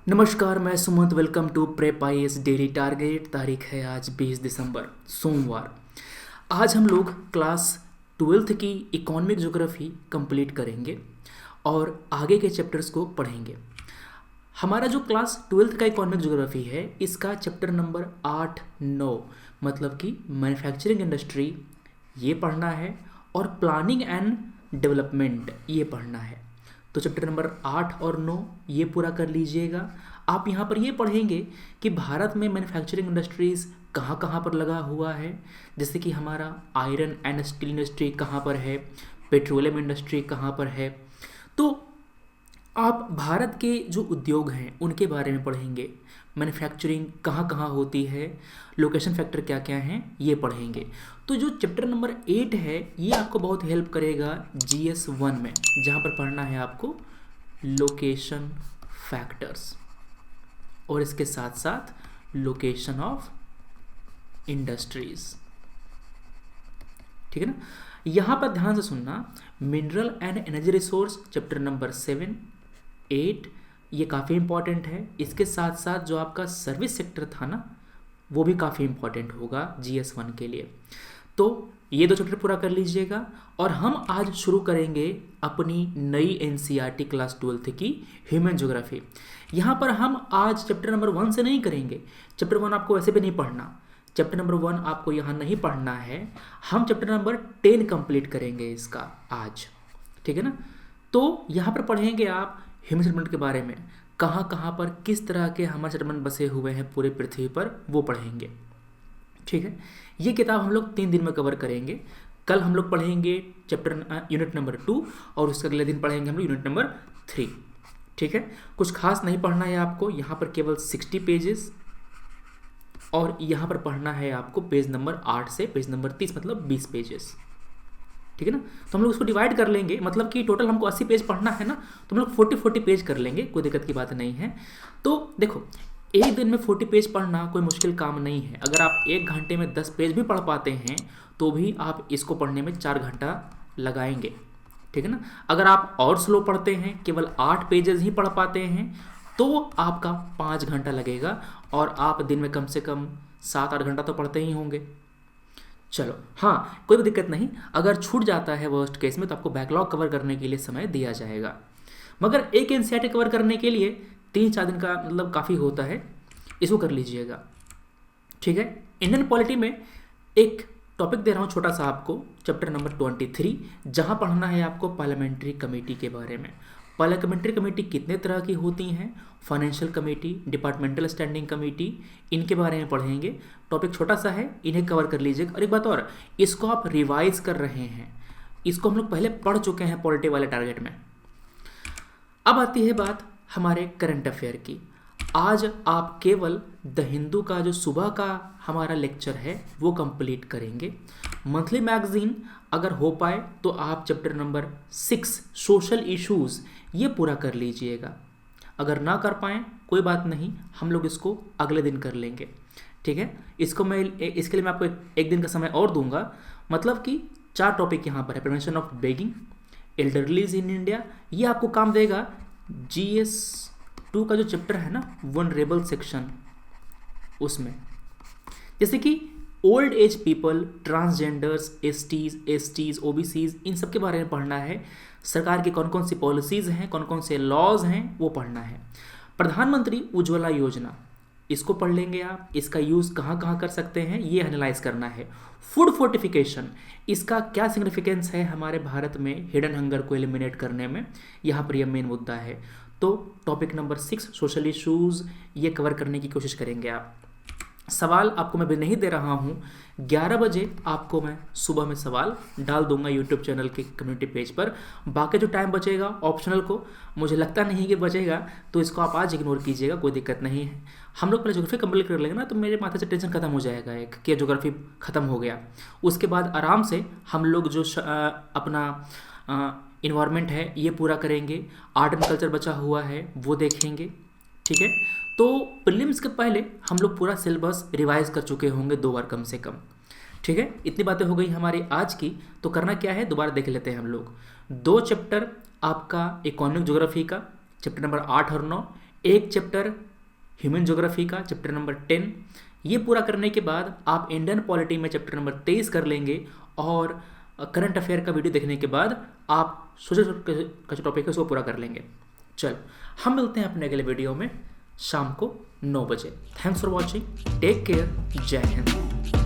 नमस्कार, मैं Sumant. Welcome to prep IAS daily target. तारीख है आज 20 दिसंबर सोमवार। आज हम लोग क्लास 12th की इकोनॉमिक ज्योग्राफी कंप्लीट करेंगे और आगे के चैप्टर्स को पढ़ेंगे। हमारा जो क्लास 12th का इकोनॉमिक ज्योग्राफी है, इसका चैप्टर नंबर 8, 9 मतलब कि मैन्युफैक्चरिंग इंडस्ट्री ये पढ़ना है और प्लानिंग एंड डेवलपमेंट ये पढ़ना है। तो चैप्टर नंबर 8 और 9 ये पूरा कर लीजिएगा। आप यहाँ पर ये पढ़ेंगे कि भारत में मैन्युफैक्चरिंग इंडस्ट्रीज़ कहाँ कहाँ पर लगा हुआ है, जैसे कि हमारा आयरन एंड स्टील इंडस्ट्री कहाँ पर है, पेट्रोलियम इंडस्ट्री कहाँ पर है। तो आप भारत के जो उद्योग हैं उनके बारे में पढ़ेंगे, मैन्युफैक्चरिंग कहाँ कहाँ होती है, लोकेशन फैक्टर क्या क्या हैं ये पढ़ेंगे। तो जो चैप्टर नंबर 8 है ये आपको बहुत हेल्प करेगा GS 1 में, जहाँ पर पढ़ना है आपको लोकेशन फैक्टर्स और इसके साथ साथ लोकेशन ऑफ इंडस्ट्रीज। ठीक है ना। यहाँ पर ध्यान से सुनना, mineral and energy resource chapter number 7, 8 ये काफ़ी इंपॉर्टेंट है। इसके साथ साथ जो आपका सर्विस सेक्टर था ना, वो भी काफ़ी इंपॉर्टेंट होगा GS 1 के लिए। तो ये दो चैप्टर पूरा कर लीजिएगा और हम आज शुरू करेंगे अपनी नई NCERT क्लास 12th की ह्यूमन ज्योग्राफी। यहाँ पर हम आज चैप्टर नंबर 1 से नहीं करेंगे। चैप्टर 1 आपको वैसे भी नहीं पढ़ना, चैप्टर नंबर 1 आपको यहाँ नहीं पढ़ना है। हम चैप्टर नंबर 10 कंप्लीट करेंगे इसका आज, ठीक है ना। तो यहाँ पर पढ़ेंगे आप ह्यूमन सेटलमेंट के बारे में, कहाँ कहाँ पर किस तरह के हमारे सेटलमेंट बसे हुए हैं पूरे पृथ्वी पर, वो पढ़ेंगे। ठीक है, ये किताब हम लोग 3 दिन में कवर करेंगे। कल हम लोग पढ़ेंगे चैप्टर यूनिट नंबर 2 और उसके अगले दिन पढ़ेंगे हम लोग यूनिट नंबर 3। ठीक है, कुछ खास नहीं पढ़ना है आपको। यहाँ पर केवल 60 पेजेस और यहाँ पर पढ़ना है आपको पेज नंबर 8 से पेज नंबर 30 मतलब 20 पेजेस। ठीक है ना। तो हम लोग उसको डिवाइड कर लेंगे, मतलब कि टोटल हमको 80 पेज पढ़ना है ना, तो हम लोग 40 पेज कर लेंगे, कोई दिक्कत की बात नहीं है। तो देखो, एक दिन में 40 पेज पढ़ना कोई मुश्किल काम नहीं है। अगर आप 1 घंटे में 10 पेज भी पढ़ पाते हैं तो भी आप इसको पढ़ने में 4 घंटा लगाएंगे। ठीक है ना। अगर आप और स्लो पढ़ते हैं, केवल 8 पेजेस ही पढ़ पाते हैं, तो आपका 5 घंटा लगेगा और आप दिन में कम से कम 7-8 घंटा तो पढ़ते ही होंगे। चलो, हाँ, कोई भी दिक्कत नहीं। अगर छूट जाता है वर्स्ट केस में तो आपको बैकलॉग कवर करने के लिए समय दिया जाएगा, मगर एक NCERT कवर करने के लिए 3-4 दिन का मतलब काफ़ी होता है, इसको कर लीजिएगा। ठीक है। इंडियन पॉलिटी में एक टॉपिक दे रहा हूँ छोटा सा आपको, चैप्टर नंबर 23, जहाँ पढ़ना है आपको पार्लियामेंट्री कमेटी के बारे में। पार्लियामेंट्री कमेटी कितने तरह की होती हैं, financial committee, departmental standing committee, इनके बारे में पढ़ेंगे। टॉपिक छोटा सा है, इन्हें कवर कर लीजिएगा। और एक बात और, इसको आप रिवाइज कर रहे हैं, इसको हम लोग पहले पढ़ चुके हैं पॉलिटी वाले टारगेट में। अब आती है बात हमारे करंट अफेयर की। आज आप केवल द हिंदू का जो सुबह का हमारा लेक्चर है वो कंप्लीट करेंगे। मंथली मैगजीन अगर हो पाए तो आप चैप्टर नंबर 6 सोशल इश्यूज़ ये पूरा कर लीजिएगा। अगर ना कर पाएँ कोई बात नहीं, हम लोग इसको अगले दिन कर लेंगे। ठीक है, इसको मैं इसके लिए मैं आपको एक दिन का समय और दूंगा। मतलब कि 4 टॉपिक यहाँ पर है। Prevention of begging, elderlies in India, ये आपको काम देगा। GS 2 का जो चैप्टर है ना, वनरेबल सेक्शन, उसमें जैसे कि old age people, transgenders, STs, OBCs, इन सब के बारे में पढ़ना है। सरकार की कौन कौन सी पॉलिसीज़ हैं, कौन कौन से लॉज हैं, वो पढ़ना है। प्रधानमंत्री उज्ज्वला योजना, इसको पढ़ लेंगे आप। इसका यूज़ कहाँ कहाँ कर सकते हैं ये एनालाइज करना है। फूड फोर्टिफिकेशन, इसका क्या सिग्निफिकेंस है हमारे भारत में हिडन हंगर को एलिमिनेट करने में, यहाँ पर यह मेन मुद्दा है। तो टॉपिक नंबर 6 सोशल इश्यूज़ ये कवर करने की कोशिश करेंगे आप। सवाल आपको मैं भी नहीं दे रहा हूँ, 11 बजे आपको मैं सुबह में सवाल डाल दूंगा यूट्यूब चैनल के कम्युनिटी पेज पर। बाकी जो टाइम बचेगा ऑप्शनल को, मुझे लगता नहीं कि बचेगा, तो इसको आप आज इग्नोर कीजिएगा, कोई दिक्कत नहीं है। हम लोग पहले ज्योग्राफी कंप्लीट कर लेंगे ना, तो मेरे माथे से टेंशन खत्म हो जाएगा एक कि ज्योग्राफी ख़त्म हो गया। उसके बाद आराम से हम लोग जो अपना इन्वायरमेंट है ये पूरा करेंगे। आर्ट एंड कल्चर बचा हुआ है वो देखेंगे। ठीक है, तो प्रीलिम्स के पहले हम लोग पूरा सिलेबस रिवाइज कर चुके होंगे 2 बार कम से कम। ठीक है, इतनी बातें हो गई हमारी आज की। तो करना क्या है, दोबारा देख लेते हैं हम लोग। 2 चैप्टर आपका इकोनॉमिक ज्योग्राफी का, चैप्टर नंबर 8 और 9, एक चैप्टर ह्यूमन ज्योग्राफी का चैप्टर नंबर 10। ये पूरा करने के बाद आप इंडियन पॉलिटी में चैप्टर नंबर 23 कर लेंगे और करंट अफेयर का वीडियो देखने के बाद आप सोशल का जो टॉपिक है उसको पूरा कर लेंगे। चलो हम मिलते हैं अपने अगले वीडियो में शाम को 9 बजे। Thanks for watching, take care, जय हिंद।